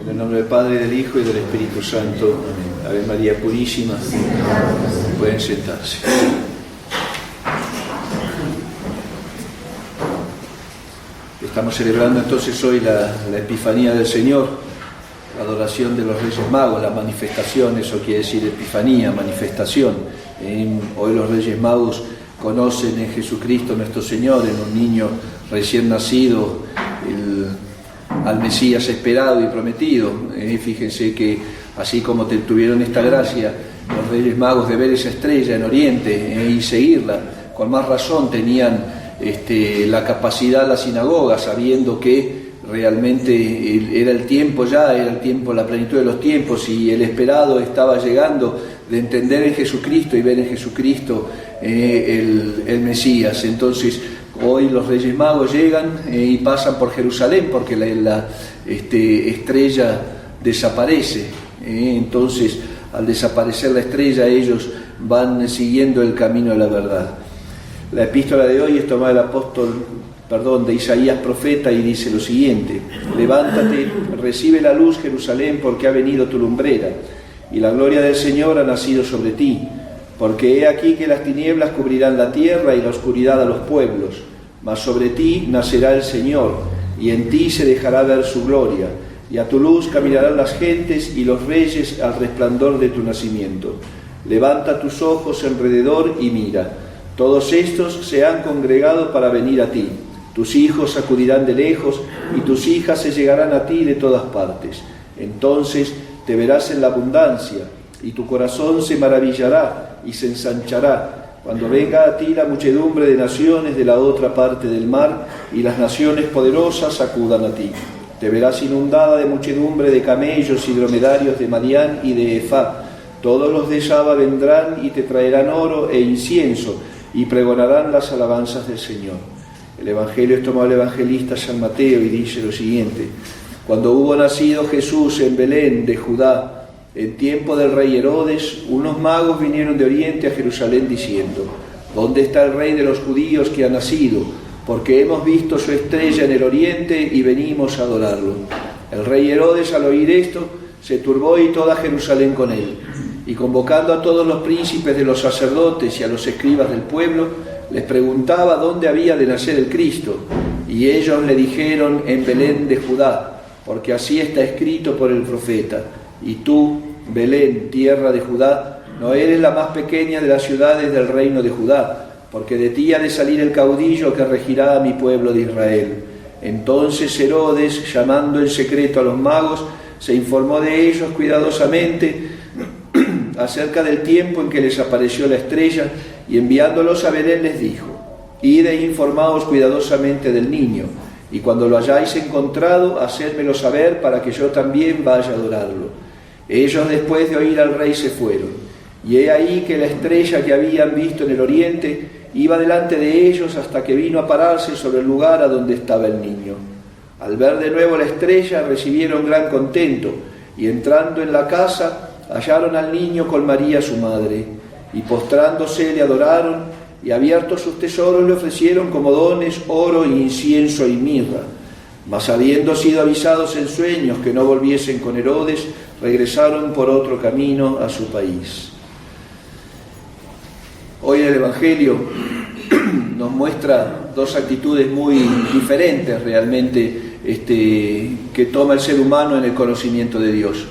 En el nombre del Padre, del Hijo y del Espíritu Santo. Amén. Ave María Purísima. Pueden sentarse. Estamos celebrando entonces hoy la Epifanía del Señor, la adoración de los Reyes Magos, la manifestación, eso quiere decir Epifanía, manifestación. Hoy los Reyes Magos conocen en Jesucristo nuestro Señor, en un niño recién nacido, al Mesías esperado y prometido. Fíjense que así como tuvieron esta gracia los Reyes Magos de ver esa estrella en Oriente y seguirla, con más razón tenían la capacidad, la sinagoga, sabiendo que realmente era el tiempo ya, era el tiempo, la plenitud de los tiempos, y el esperado estaba llegando, de entender en Jesucristo y ver en Jesucristo el Mesías. Entonces hoy los Reyes Magos llegan y pasan por Jerusalén porque la estrella desaparece. Entonces, al desaparecer la estrella, ellos van siguiendo el camino de la verdad. La epístola de hoy es tomada de Isaías profeta, y dice lo siguiente: levántate, recibe la luz, Jerusalén, porque ha venido tu lumbrera, y la gloria del Señor ha nacido sobre ti. Porque he aquí que las tinieblas cubrirán la tierra y la oscuridad a los pueblos, mas sobre ti nacerá el Señor, y en ti se dejará ver su gloria, y a tu luz caminarán las gentes y los reyes al resplandor de tu nacimiento. Levanta tus ojos alrededor y mira, todos estos se han congregado para venir a ti. Tus hijos acudirán de lejos y tus hijas se llegarán a ti de todas partes. Entonces te verás en la abundancia, y tu corazón se maravillará y se ensanchará cuando venga a ti la muchedumbre de naciones de la otra parte del mar, y las naciones poderosas acudan a ti. Te verás inundada de muchedumbre de camellos y dromedarios de Madián y de Efá. Todos los de Saba vendrán y te traerán oro e incienso, y pregonarán las alabanzas del Señor. El Evangelio es tomado del evangelista San Mateo, y dice lo siguiente: cuando hubo nacido Jesús en Belén de Judá, en tiempo del rey Herodes, unos magos vinieron de Oriente a Jerusalén diciendo: ¿dónde está el rey de los judíos que ha nacido? Porque hemos visto su estrella en el Oriente y venimos a adorarlo. El rey Herodes, al oír esto, se turbó, y toda Jerusalén con él. Y convocando a todos los príncipes de los sacerdotes y a los escribas del pueblo, les preguntaba dónde había de nacer el Cristo. Y ellos le dijeron: en Belén de Judá, porque así está escrito por el profeta: y tú, Belén, tierra de Judá, no eres la más pequeña de las ciudades del reino de Judá, porque de ti ha de salir el caudillo que regirá a mi pueblo de Israel. Entonces Herodes, llamando en secreto a los magos, se informó de ellos cuidadosamente acerca del tiempo en que les apareció la estrella, y enviándolos a Belén les dijo: id e informaos cuidadosamente del niño, y cuando lo hayáis encontrado, hacedmelo saber para que yo también vaya a adorarlo. Ellos, después de oír al rey, se fueron, y he ahí que la estrella que habían visto en el oriente iba delante de ellos hasta que vino a pararse sobre el lugar a donde estaba el niño. Al ver de nuevo la estrella, recibieron gran contento, y entrando en la casa hallaron al niño con María su madre, y postrándose le adoraron, y abiertos sus tesoros le ofrecieron como dones oro, incienso y mirra. Mas habiendo sido avisados en sueños que no volviesen con Herodes, regresaron por otro camino a su país. Hoy el Evangelio nos muestra dos actitudes muy diferentes realmente que toma el ser humano en el conocimiento de Dios.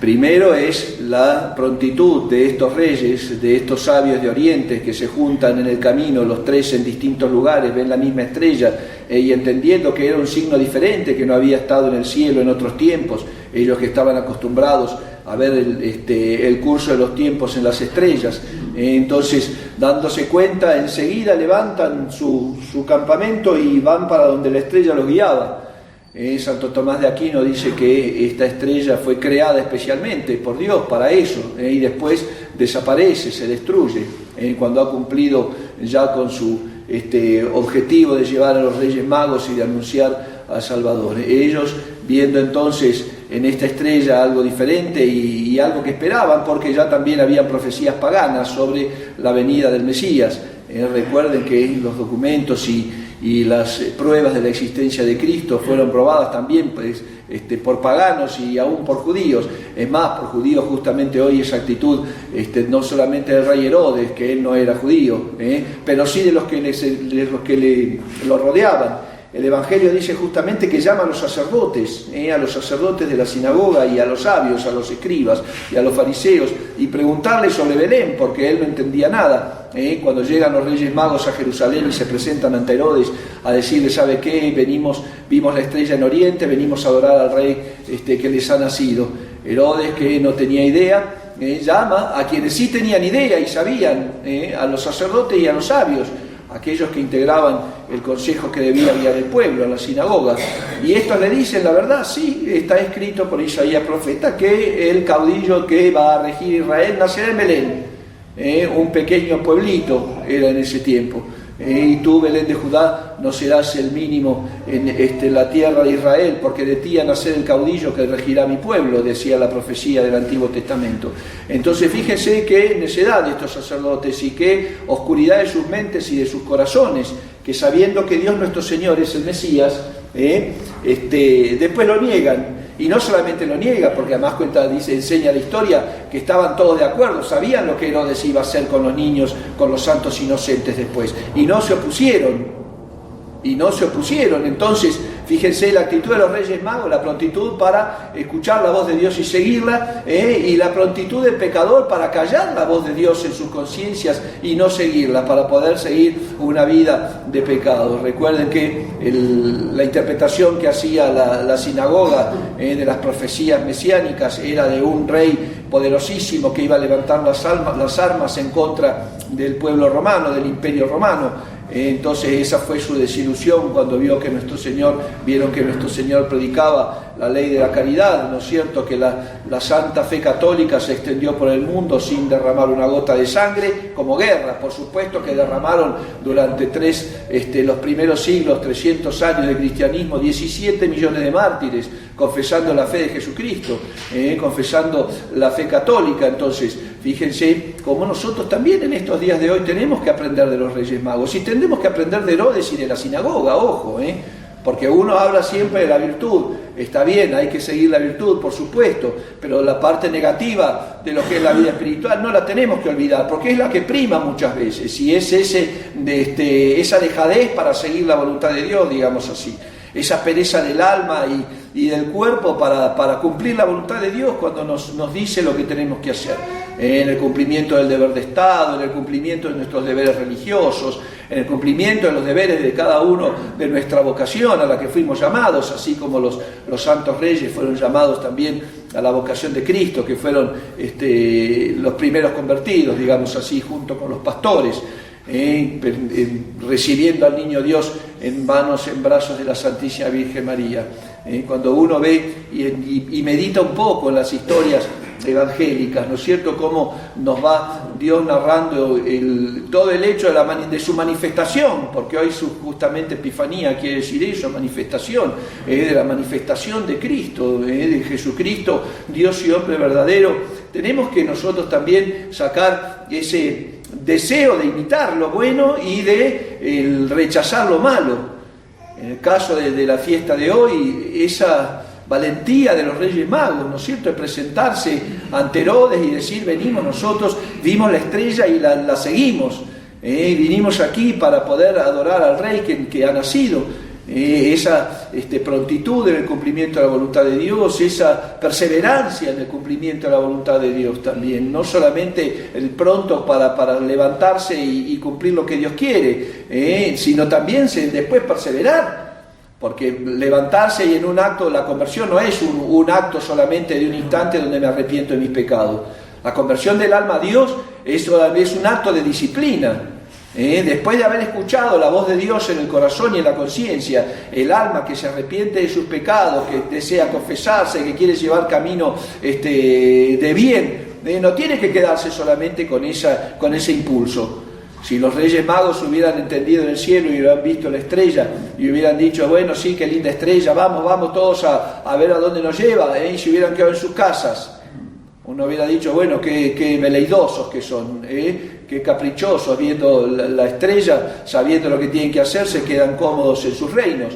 Primero es la prontitud de estos reyes, de estos sabios de Oriente que se juntan en el camino, los tres en distintos lugares, ven la misma estrella y entendiendo que era un signo diferente, que no había estado en el cielo en otros tiempos, ellos que estaban acostumbrados a ver el curso de los tiempos en las estrellas, entonces dándose cuenta enseguida levantan su campamento y van para donde la estrella los guiaba. Santo Tomás de Aquino dice que esta estrella fue creada especialmente por Dios para eso, y después desaparece, se destruye, cuando ha cumplido ya con su objetivo de llevar a los Reyes Magos y de anunciar al Salvador. Ellos, viendo entonces en esta estrella algo diferente y algo que esperaban, porque ya también habían profecías paganas sobre la venida del Mesías. Recuerden que los documentos y y las pruebas de la existencia de Cristo fueron probadas también pues, por paganos y aún por judíos. Es más, por judíos justamente hoy esa actitud, no solamente del rey Herodes, que él no era judío, pero sí de los que lo rodeaban. El Evangelio dice justamente que llama a los sacerdotes de la sinagoga y a los sabios, a los escribas y a los fariseos, y preguntarles sobre Belén, porque él no entendía nada. Cuando llegan los Reyes Magos a Jerusalén y se presentan ante Herodes a decirle, ¿sabe qué? Vimos la estrella en Oriente, venimos a adorar al rey que les ha nacido. Herodes, que no tenía idea, llama a quienes sí tenían idea y sabían, a los sacerdotes y a los sabios, aquellos que integraban el consejo que debía guiar el pueblo, a la sinagoga. Y estos le dicen, la verdad, sí, está escrito por Isaías profeta que el caudillo que va a regir Israel nacerá en Belén. Un pequeño pueblito era en ese tiempo. Y tú, Belén de Judá, no serás el mínimo en la tierra de Israel, porque de ti ha nacer el caudillo que regirá mi pueblo, decía la profecía del Antiguo Testamento. Entonces fíjense qué necedad de estos sacerdotes y qué oscuridad de sus mentes y de sus corazones, que sabiendo que Dios nuestro Señor es el Mesías, después lo niegan. Y no solamente lo niega, porque además enseña la historia que estaban todos de acuerdo, sabían lo que Herodes iba a hacer con los niños, con los santos inocentes después, y no se opusieron. Entonces, fíjense la actitud de los Reyes Magos, la prontitud para escuchar la voz de Dios y seguirla, y la prontitud del pecador para callar la voz de Dios en sus conciencias y no seguirla, para poder seguir una vida de pecado. Recuerden que la interpretación que hacía la sinagoga de las profecías mesiánicas era de un rey poderosísimo que iba a levantar las armas en contra del pueblo romano, del imperio romano. Entonces esa fue su desilusión cuando vieron que nuestro Señor predicaba la ley de la caridad, ¿no es cierto? Que la santa fe católica se extendió por el mundo sin derramar una gota de sangre, como guerra. Por supuesto que derramaron durante los primeros siglos, 300 años de cristianismo, 17 millones de mártires, confesando la fe de Jesucristo, confesando la fe católica. Entonces, fíjense cómo nosotros también en estos días de hoy tenemos que aprender de los Reyes Magos, y tenemos que aprender de Herodes y de la sinagoga, ojo, porque uno habla siempre de la virtud. Está bien, hay que seguir la virtud, por supuesto, pero la parte negativa de lo que es la vida espiritual no la tenemos que olvidar, porque es la que prima muchas veces, y es esa dejadez para seguir la voluntad de Dios, digamos así. Esa pereza del alma y del cuerpo para cumplir la voluntad de Dios cuando nos dice lo que tenemos que hacer, en el cumplimiento del deber de Estado, en el cumplimiento de nuestros deberes religiosos, en el cumplimiento de los deberes de cada uno de nuestra vocación a la que fuimos llamados, así como los santos reyes fueron llamados también a la vocación de Cristo, que fueron los primeros convertidos, digamos así, junto con los pastores. Recibiendo al niño Dios en brazos de la Santísima Virgen María. Cuando uno ve y medita un poco en las historias evangélicas, ¿no es cierto?, cómo nos va Dios narrando todo el hecho de su manifestación, porque hoy justamente Epifanía quiere decir eso, manifestación, de la manifestación de Cristo, de Jesucristo, Dios y hombre verdadero. Tenemos que nosotros también sacar ese deseo de imitar lo bueno y de rechazar lo malo. En el caso de la fiesta de hoy, esa valentía de los Reyes Magos, ¿no es cierto?, de presentarse ante Herodes y decir, venimos nosotros, vimos la estrella y la seguimos, vinimos aquí para poder adorar al Rey que ha nacido. Esa prontitud en el cumplimiento de la voluntad de Dios, esa perseverancia en el cumplimiento de la voluntad de Dios también, no solamente el pronto para levantarse y cumplir lo que Dios quiere, sino también después perseverar, porque levantarse y en un acto, la conversión no es un acto solamente de un instante donde me arrepiento de mis pecados. La conversión del alma a Dios es un acto de disciplina. Después de haber escuchado la voz de Dios en el corazón y en la conciencia, el alma que se arrepiente de sus pecados, que desea confesarse, que quiere llevar camino de bien, no tiene que quedarse solamente con ese impulso. Si los Reyes Magos hubieran entendido en el cielo y hubieran visto la estrella y hubieran dicho, bueno, sí, qué linda estrella, vamos todos a ver a dónde nos lleva, y se hubieran quedado en sus casas. Uno hubiera dicho, bueno, qué veleidosos que son, qué caprichosos, viendo la estrella, sabiendo lo que tienen que hacer, se quedan cómodos en sus reinos.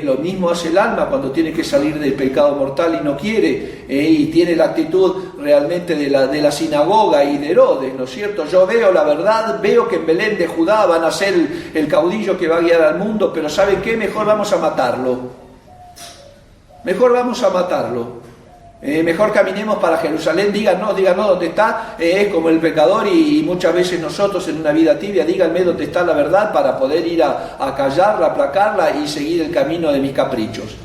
Lo mismo hace el alma cuando tiene que salir del pecado mortal y no quiere, y tiene la actitud realmente de la sinagoga y de Herodes, ¿no es cierto? Yo veo la verdad, veo que en Belén de Judá van a ser el caudillo que va a guiar al mundo, pero ¿saben qué? Mejor vamos a matarlo. Mejor vamos a matarlo. Mejor caminemos para Jerusalén, díganos dónde está, es como el pecador y muchas veces nosotros en una vida tibia, díganme dónde está la verdad para poder ir a callarla, aplacarla y seguir el camino de mis caprichos.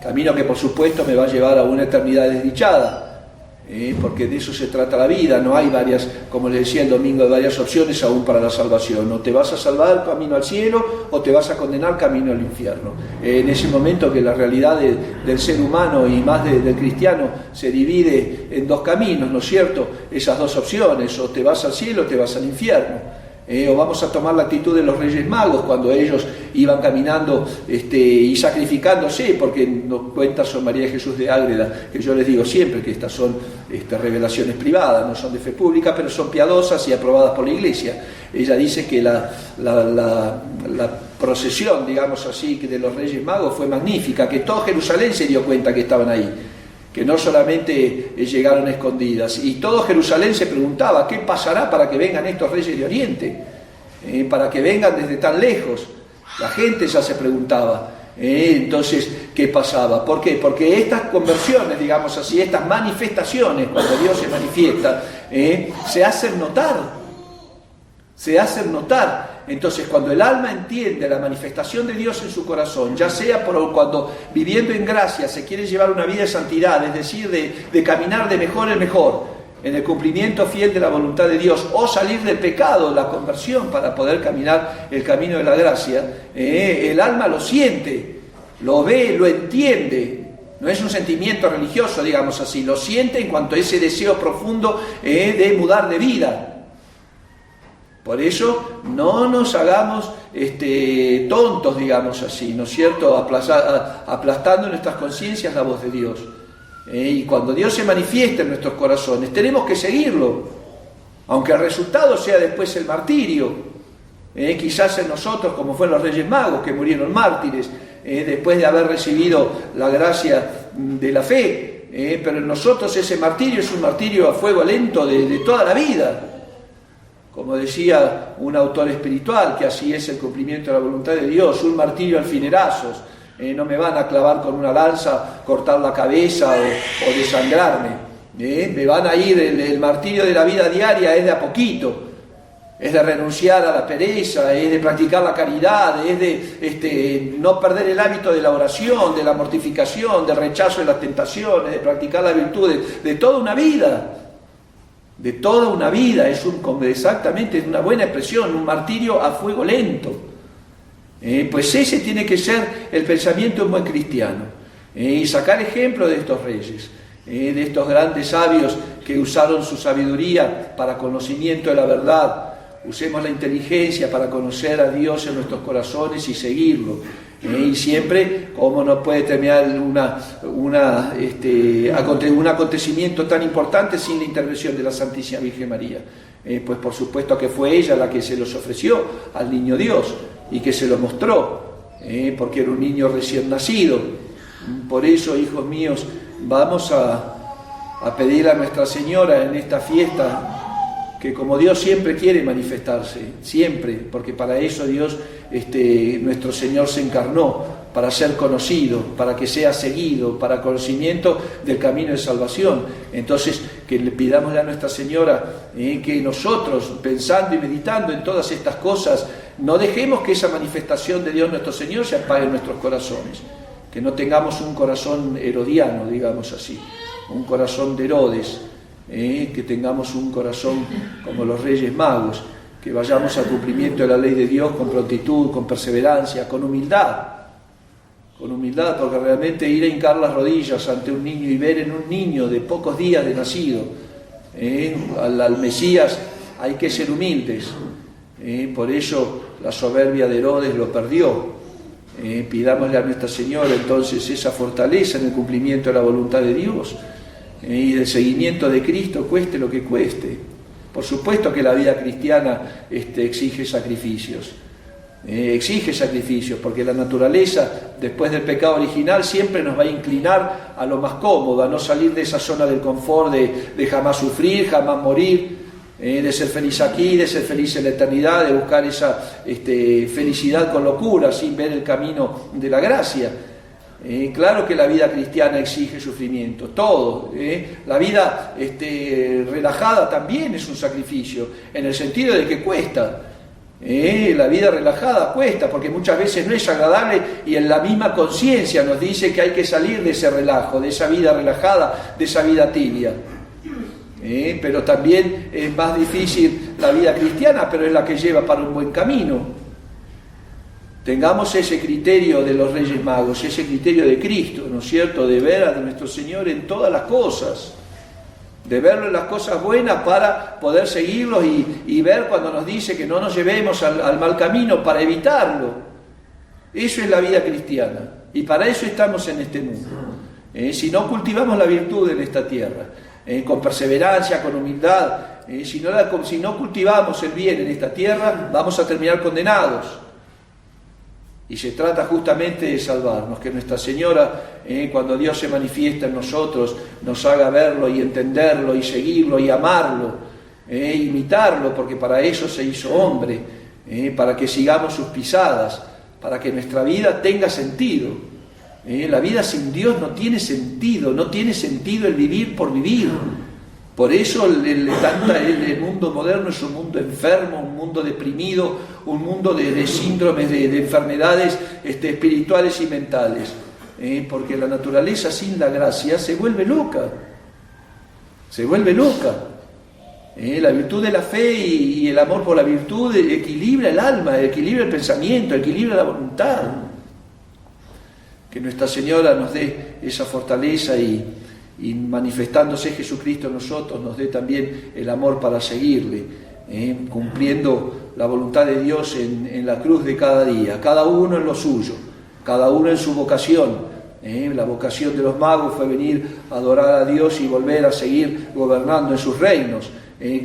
Camino que por supuesto me va a llevar a una eternidad desdichada, porque de eso se trata la vida. No hay varias, como les decía el domingo, varias opciones aún para la salvación. O te vas a salvar camino al cielo o te vas a condenar camino al infierno. En ese momento que la realidad del ser humano y más del cristiano se divide en dos caminos, ¿no es cierto? Esas dos opciones, o te vas al cielo o te vas al infierno. O vamos a tomar la actitud de los Reyes Magos cuando ellos iban caminando y sacrificándose, porque nos cuenta Sor María de Jesús de Ágreda, que yo les digo siempre que estas son revelaciones privadas, no son de fe pública, pero son piadosas y aprobadas por la Iglesia. Ella dice que la procesión, digamos así, de los Reyes Magos fue magnífica, que todo Jerusalén se dio cuenta que estaban ahí, que no solamente llegaron escondidas, y todo Jerusalén se preguntaba, ¿qué pasará para que vengan estos reyes de Oriente? Para que vengan desde tan lejos. La gente ya se preguntaba. Entonces, ¿qué pasaba? ¿Por qué? Porque estas conversiones, digamos así, estas manifestaciones, cuando Dios se manifiesta, se hacen notar. Se hacen notar. Entonces, cuando el alma entiende la manifestación de Dios en su corazón, ya sea cuando viviendo en gracia se quiere llevar una vida de santidad, es decir, de caminar de mejor en mejor, en el cumplimiento fiel de la voluntad de Dios, o salir del pecado, la conversión, para poder caminar el camino de la gracia, el alma lo siente, lo ve, lo entiende. No es un sentimiento religioso, digamos así, lo siente en cuanto a ese deseo profundo de mudar de vida. Por eso no nos hagamos tontos, digamos así, ¿no es cierto?, aplastando en nuestras conciencias la voz de Dios. Y cuando Dios se manifiesta en nuestros corazones, tenemos que seguirlo, aunque el resultado sea después el martirio. Quizás en nosotros, como fue en los Reyes Magos, que murieron mártires, después de haber recibido la gracia de la fe, pero en nosotros ese martirio es un martirio a fuego lento de toda la vida. Como decía un autor espiritual, que así es el cumplimiento de la voluntad de Dios, un martirio alfinerazos. No me van a clavar con una lanza, cortar la cabeza o desangrarme. Me van a ir, el martirio de la vida diaria es de a poquito. Es de renunciar a la pereza, es de practicar la caridad, es de no perder el hábito de la oración, de la mortificación, del rechazo de las tentaciones, de practicar la virtud de toda una vida. De toda una vida, exactamente, es una buena expresión, un martirio a fuego lento. Pues ese tiene que ser el pensamiento de un buen cristiano, y sacar ejemplo de estos reyes, de estos grandes sabios que usaron su sabiduría para conocimiento de la verdad. Usemos la inteligencia para conocer a Dios en nuestros corazones y seguirlo. Y siempre, ¿cómo no puede terminar un acontecimiento tan importante sin la intervención de la Santísima Virgen María? Pues por supuesto que fue ella la que se los ofreció al niño Dios y que se lo mostró, porque era un niño recién nacido. Por eso, hijos míos, vamos a pedir a Nuestra Señora en esta fiesta, que como Dios siempre quiere manifestarse, siempre, porque para eso Dios, nuestro Señor se encarnó, para ser conocido, para que sea seguido, para conocimiento del camino de salvación. Entonces, que le pidamos a Nuestra Señora que nosotros, pensando y meditando en todas estas cosas, no dejemos que esa manifestación de Dios nuestro Señor se apague en nuestros corazones, que no tengamos un corazón herodiano, digamos así, un corazón de Herodes, que tengamos un corazón como los Reyes Magos, que vayamos al cumplimiento de la ley de Dios con prontitud, con perseverancia, con humildad, porque realmente ir a hincar las rodillas ante un niño y ver en un niño de pocos días de nacido al Mesías, hay que ser humildes. Por eso la soberbia de Herodes lo perdió. Pidámosle a Nuestra Señora entonces esa fortaleza en el cumplimiento de la voluntad de Dios, y del seguimiento de Cristo, cueste lo que cueste. Por supuesto que la vida cristiana exige sacrificios. Exige sacrificios, porque la naturaleza, después del pecado original, siempre nos va a inclinar a lo más cómodo, a no salir de esa zona del confort de jamás sufrir, jamás morir, de ser feliz aquí, de ser feliz en la eternidad, de buscar esa felicidad con locura, sin ver el camino de la gracia. Claro que la vida cristiana exige sufrimiento, todo. La vida relajada también es un sacrificio, en el sentido de que cuesta. La vida relajada cuesta, porque muchas veces no es agradable, y en la misma conciencia nos dice que hay que salir de ese relajo, de esa vida relajada, de esa vida tibia. Pero también es más difícil la vida cristiana, pero es la que lleva para un buen camino. Tengamos ese criterio de los Reyes Magos, ese criterio de Cristo, ¿no es cierto?, de ver a nuestro Señor en todas las cosas, de verlo en las cosas buenas para poder seguirlos y ver cuando nos dice que no nos llevemos al mal camino para evitarlo. Eso es la vida cristiana, y para eso estamos en este mundo. Si no cultivamos la virtud en esta tierra, con perseverancia, con humildad, si no cultivamos el bien en esta tierra, vamos a terminar condenados. Y se trata justamente de salvarnos, que Nuestra Señora, cuando Dios se manifiesta en nosotros, nos haga verlo y entenderlo y seguirlo y amarlo, imitarlo, porque para eso se hizo hombre, para que sigamos sus pisadas, para que nuestra vida tenga sentido. La vida sin Dios no tiene sentido el vivir por vivir. Por eso el mundo moderno es un mundo enfermo, un mundo deprimido, un mundo de síndromes, de enfermedades espirituales y mentales. Porque la naturaleza sin la gracia se vuelve loca. La virtud de la fe y el amor por la virtud equilibra el alma, equilibra el pensamiento, equilibra la voluntad. Que Nuestra Señora nos dé esa fortaleza y manifestándose Jesucristo en nosotros, nos dé también el amor para seguirle, cumpliendo la voluntad de Dios en la cruz de cada día, cada uno en lo suyo, cada uno en su vocación. La vocación de los magos fue venir a adorar a Dios y volver a seguir gobernando en sus reinos.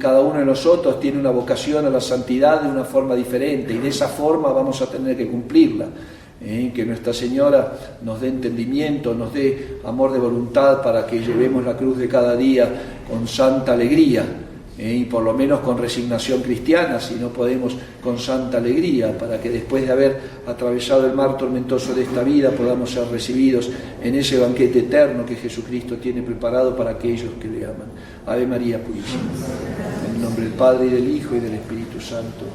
Cada uno de nosotros tiene una vocación a la santidad de una forma diferente, y de esa forma vamos a tener que cumplirla. Que Nuestra Señora nos dé entendimiento, nos dé amor de voluntad para que llevemos la cruz de cada día con santa alegría, y por lo menos con resignación cristiana, si no podemos con santa alegría, para que después de haber atravesado el mar tormentoso de esta vida podamos ser recibidos en ese banquete eterno que Jesucristo tiene preparado para aquellos que le aman. Ave María Purísima. En el nombre del Padre, y del Hijo, y del Espíritu Santo.